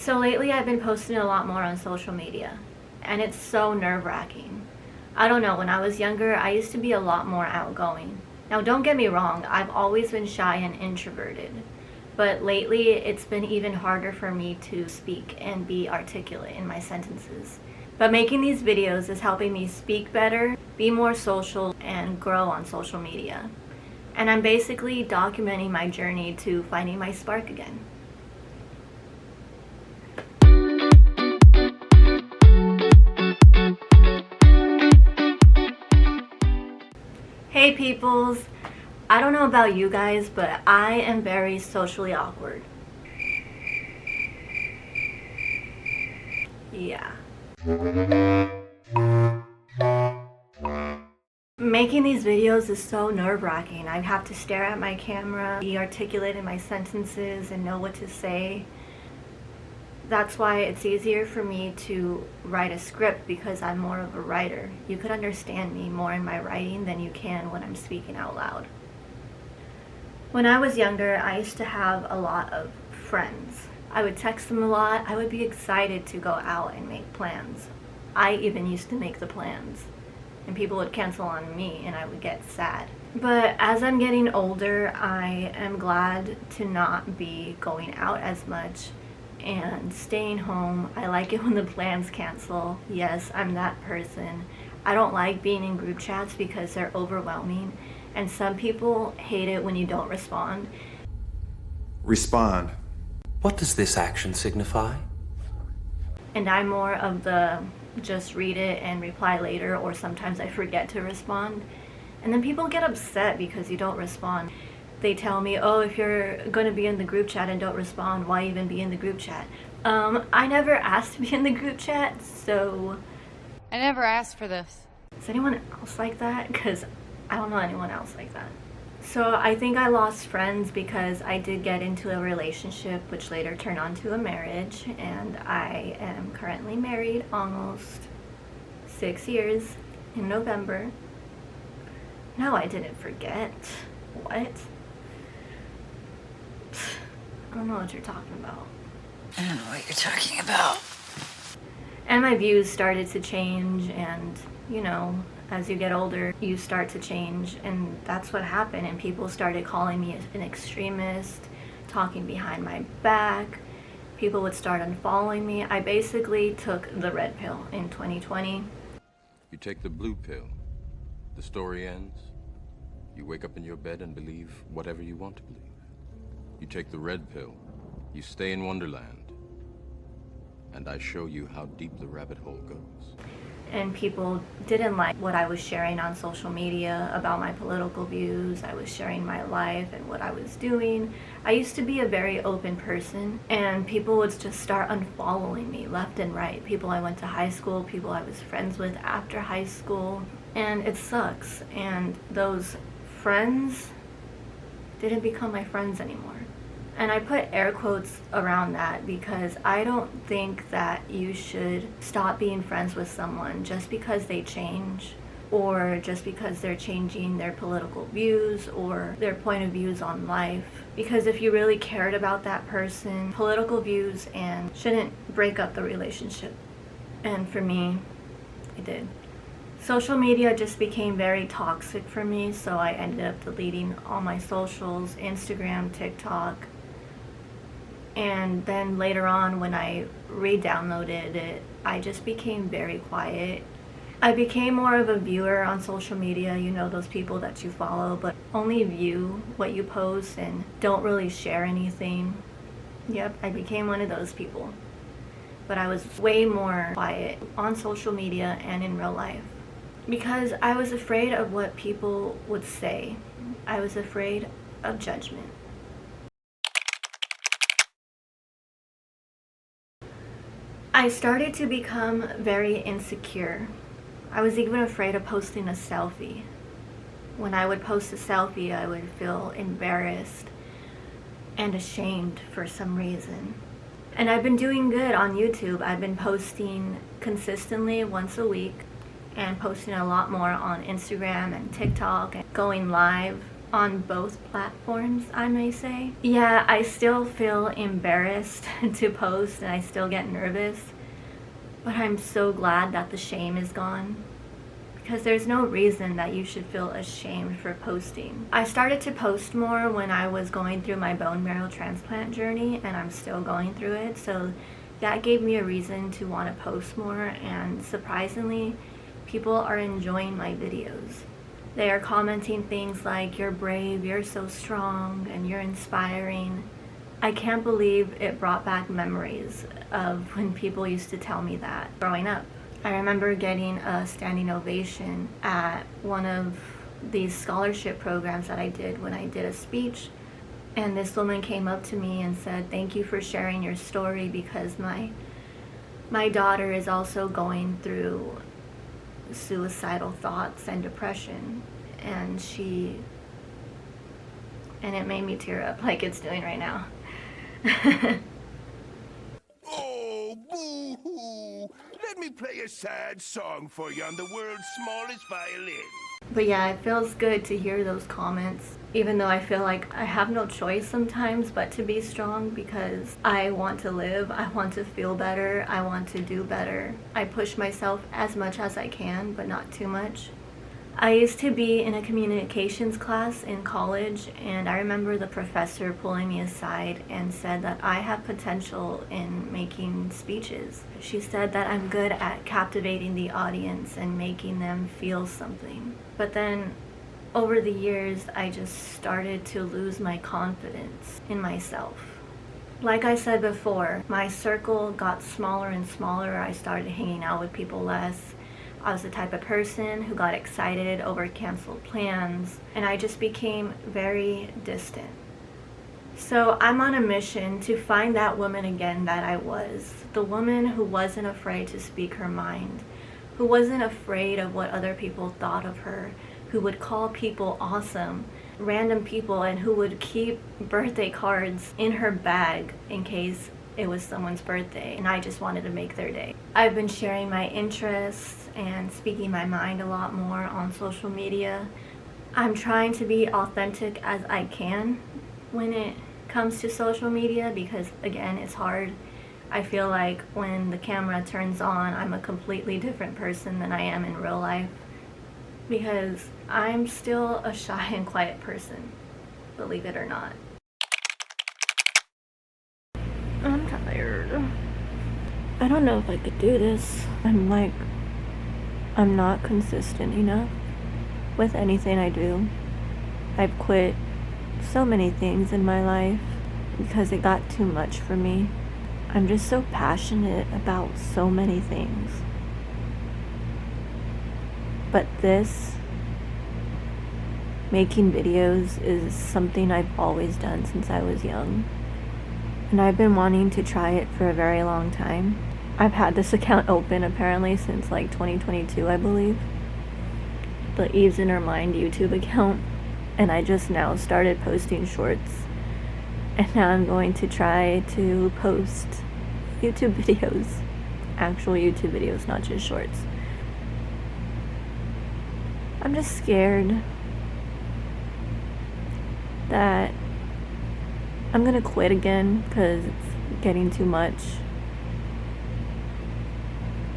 So lately I've been posting a lot more on social media, and it's so nerve-wracking. I don't know, when I was younger, I used to be a lot more outgoing. Now don't get me wrong, I've always been shy and introverted, but lately it's been even harder for me to speak and be articulate in my sentences. But making these videos is helping me speak better, be more social, and grow on social media. And I'm basically documenting my journey to finding my spark again. Hey peoples! I don't know about you guys, but I am very socially awkward. Yeah. Making these videos is so nerve-wracking. I have to stare at my camera, be articulate in my sentences, and know what to say. That's why it's easier for me to write a script, because I'm more of a writer. You could understand me more in my writing than you can when I'm speaking out loud. When I was younger, I used to have a lot of friends. I would text them a lot. I would be excited to go out and make plans. I even used to make the plans. And people would cancel on me and I would get sad. But as I'm getting older, I am glad to not be going out as much and staying home. I like it when the plans cancel. Yes, I'm that person. I don't like being in group chats because they're overwhelming, and some people hate it when you don't respond. Respond. What does this action signify? And I'm more of the just read it and reply later, or sometimes I forget to respond. And then people get upset because you don't respond. They tell me, oh, if you're going to be in the group chat and don't respond, why even be in the group chat? I never asked to be in the group chat, so... I never asked for this. Is anyone else like that? Because I don't know anyone else like that. So I think I lost friends because I did get into a relationship which later turned on to a marriage, and I am currently married almost 6 years in November. No, I didn't forget. What? I don't know what you're talking about. I don't know what you're talking about. And my views started to change, and you know, as you get older, you start to change, and that's what happened. And people started calling me an extremist, talking behind my back. People would start unfollowing me. I basically took the red pill in 2020. You take the blue pill, the story ends. You wake up in your bed and believe whatever you want to believe. You take the red pill, you stay in Wonderland, and I show you how deep the rabbit hole goes. And people didn't like what I was sharing on social media about my political views. I was sharing my life and what I was doing. I used to be a very open person, and people would just start unfollowing me left and right. People I went to high school, people I was friends with after high school, and it sucks. And those friends didn't become my friends anymore. And I put air quotes around that because I don't think that you should stop being friends with someone just because they change, or just because they're changing their political views or their point of views on life. Because if you really cared about that person, political views and shouldn't break up the relationship. And for me, it did. Social media just became very toxic for me, so I ended up deleting all my socials, Instagram, TikTok. And then later on, when I re-downloaded it, I just became very quiet. I became more of a viewer on social media, you know, those people that you follow, but only view what you post and don't really share anything. Yep, I became one of those people. But I was way more quiet on social media and in real life, because I was afraid of what people would say. I was afraid of judgment. I started to become very insecure. I was even afraid of posting a selfie. When I would post a selfie, I would feel embarrassed and ashamed for some reason. And I've been doing good on YouTube. I've been posting consistently once a week and posting a lot more on Instagram and TikTok and going live. on both platforms, I may say. Yeah, I still feel embarrassed to post and I still get nervous, but I'm so glad that the shame is gone, because there's no reason that you should feel ashamed for posting. I started to post more when I was going through my bone marrow transplant journey, and I'm still going through it, so that gave me a reason to want to post more, and surprisingly, people are enjoying my videos. They are commenting things like, "You're brave, you're so strong, and you're inspiring." I can't believe it brought back memories of when people used to tell me that growing up. I remember getting a standing ovation at one of these scholarship programs that I did when I did a speech, and this woman came up to me and said, "Thank you for sharing your story, because my daughter is also going through suicidal thoughts and depression," and it made me tear up like it's doing right now. Oh, boo-hoo! Let me play a sad song for you on the world's smallest violin. But yeah, it feels good to hear those comments, even though I feel like I have no choice sometimes but to be strong, because I want to live, I want to feel better, I want to do better. I push myself as much as I can, but not too much. I used to be in a communications class in college, and I remember the professor pulling me aside and said that I have potential in making speeches. She said that I'm good at captivating the audience and making them feel something. But then over the years, I just started to lose my confidence in myself. Like I said before, my circle got smaller and smaller. I started hanging out with people less. I was the type of person who got excited over canceled plans, and I just became very distant. So I'm on a mission to find that woman again that I was. The woman who wasn't afraid to speak her mind, who wasn't afraid of what other people thought of her, who would call people awesome, random people, and who would keep birthday cards in her bag in case it was someone's birthday and I just wanted to make their day. I've been sharing my interests and speaking my mind a lot more on social media. I'm trying to be authentic as I can when it comes to social media, because again, it's hard. I feel like when the camera turns on, I'm a completely different person than I am in real life, because I'm still a shy and quiet person, believe it or not. I'm tired. I don't know if I could do this. I'm not consistent enough with anything I do. I've quit so many things in my life because it got too much for me. I'm just so passionate about so many things. But making videos is something I've always done since I was young. And I've been wanting to try it for a very long time. I've had this account open apparently since like 2022, I believe. The Eve's in Her Mind YouTube account. And I just now started posting shorts. And now I'm going to try to post YouTube videos. Actual YouTube videos, not just shorts. I'm just scared that I'm gonna quit again because it's getting too much.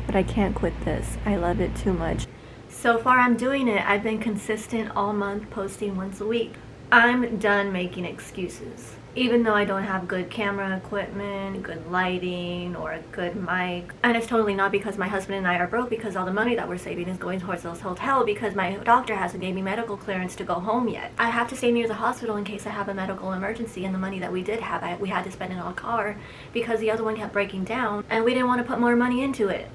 But I can't quit this. I love it too much. So far I'm doing it. I've been consistent all month, posting once a week. I'm done making excuses. Even though I don't have good camera equipment, good lighting, or a good mic. And it's totally not because my husband and I are broke, because all the money that we're saving is going towards this hotel because my doctor hasn't gave me medical clearance to go home yet. I have to stay near the hospital in case I have a medical emergency, and the money that we did have, we had to spend it on a car because the other one kept breaking down and we didn't want to put more money into it.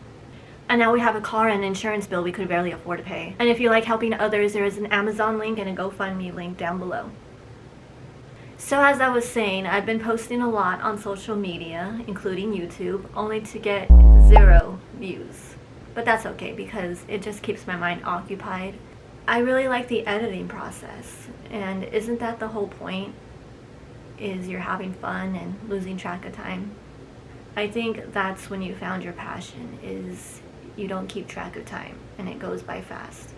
And now we have a car and an insurance bill we could barely afford to pay. And if you like helping others, there is an Amazon link and a GoFundMe link down below. So as I was saying, I've been posting a lot on social media, including YouTube, only to get 0 views. But that's okay because it just keeps my mind occupied. I really like the editing process, and isn't that the whole point? Is you're having fun and losing track of time. I think that's when you found your passion, is you don't keep track of time and it goes by fast.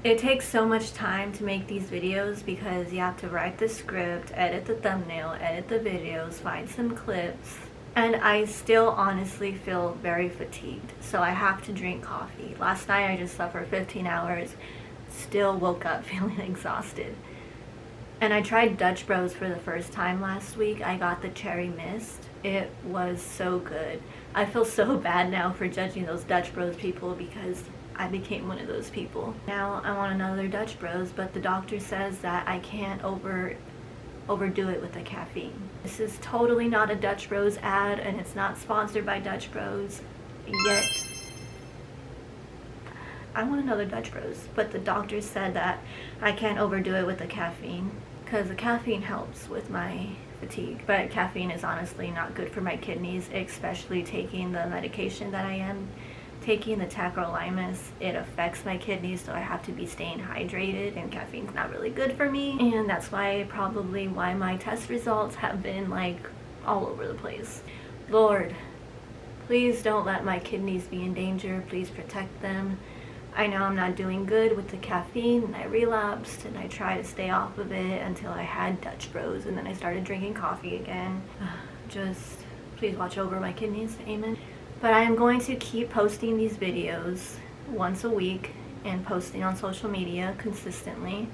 It takes so much time to make these videos because you have to write the script, edit the thumbnail, edit the videos, find some clips, and I still honestly feel very fatigued, so I have to drink coffee. Last night I just slept for 15 hours, still woke up feeling exhausted. And I tried Dutch Bros for the first time last week. I got the cherry mist. It was so good. I feel so bad now for judging those Dutch Bros people because I became one of those people. Now I want another Dutch Bros, but the doctor says that I can't overdo it with the caffeine. This is totally not a Dutch Bros ad, and it's not sponsored by Dutch Bros yet. I want another Dutch Bros, but the doctor said that I can't overdo it with the caffeine because the caffeine helps with my fatigue, but caffeine is honestly not good for my kidneys, especially taking the medication that I am taking, the tacrolimus. It affects my kidneys, so I have to be staying hydrated, and caffeine's not really good for me, and that's why my test results have been like all over the place. Lord, please don't let my kidneys be in danger. Please protect them. I know I'm not doing good with the caffeine, and I relapsed, and I tried to stay off of it until I had Dutch Bros, and then I started drinking coffee again. Just please watch over my kidneys, amen. But I am going to keep posting these videos once a week and posting on social media consistently,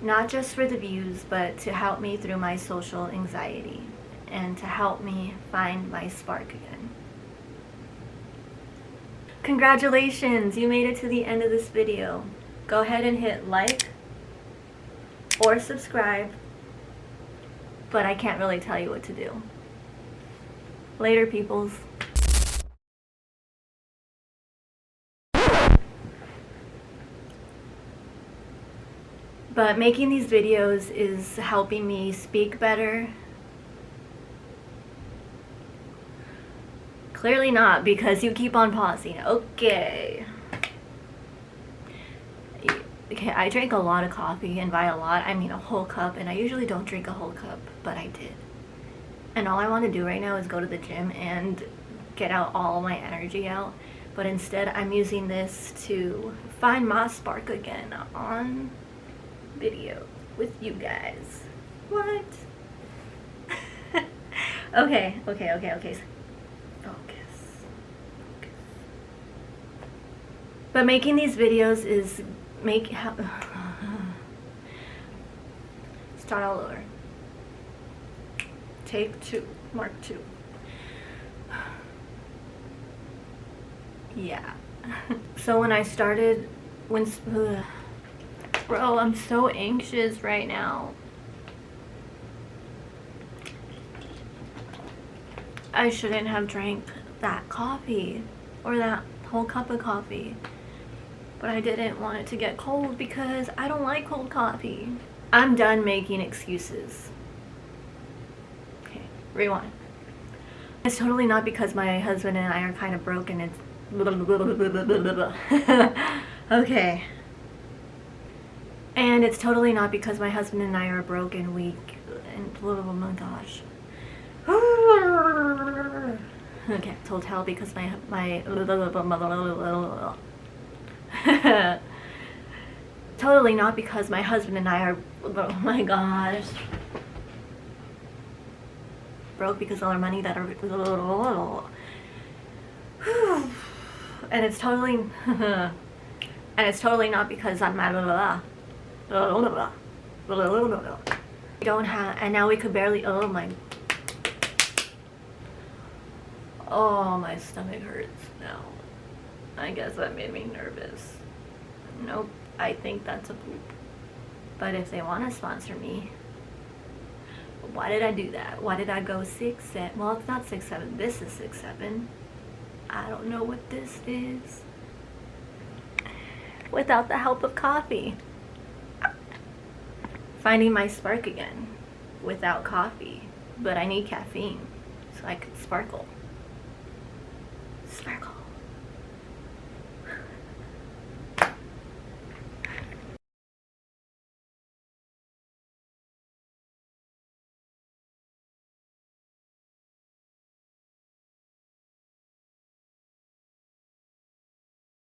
not just for the views, but to help me through my social anxiety and to help me find my spark again. Congratulations, you made it to the end of this video. Go ahead and hit like or subscribe, but I can't really tell you what to do. Later, peoples. But making these videos is helping me speak better. Clearly not, because you keep on pausing. Okay. Okay, I drank a lot of coffee, and by a lot, I mean a whole cup, and I usually don't drink a whole cup, but I did. And all I want to do right now is go to the gym and get out all my energy out, but instead I'm using this to find my spark again on video with you guys. What? Okay. Focus. But making these videos is start all over. Take 2, Mark 2. Yeah. So when I started, bro, I'm so anxious right now. I shouldn't have drank that coffee or that whole cup of coffee, but I didn't want it to get cold because I don't like cold coffee. I'm done making excuses. Okay, rewind. It's totally not because my husband and I are kind of broken. It's okay. And it's totally not because my husband and I are broken, weak, and oh my gosh. Okay, told hell because my totally not because my husband and I are, oh my gosh, broke because all our money that are, and it's totally not because I'm we don't have, and now we could barely, oh my stomach hurts now. I guess that made me nervous. Nope, I think that's a poop. But if they want to sponsor me, why did I do that? Why did I go 6, 7? Well, it's not 6, 7. This is 6, 7. I don't know what this is. Without the help of coffee. Finding my spark again without coffee. But I need caffeine so I could sparkle. Sparkle.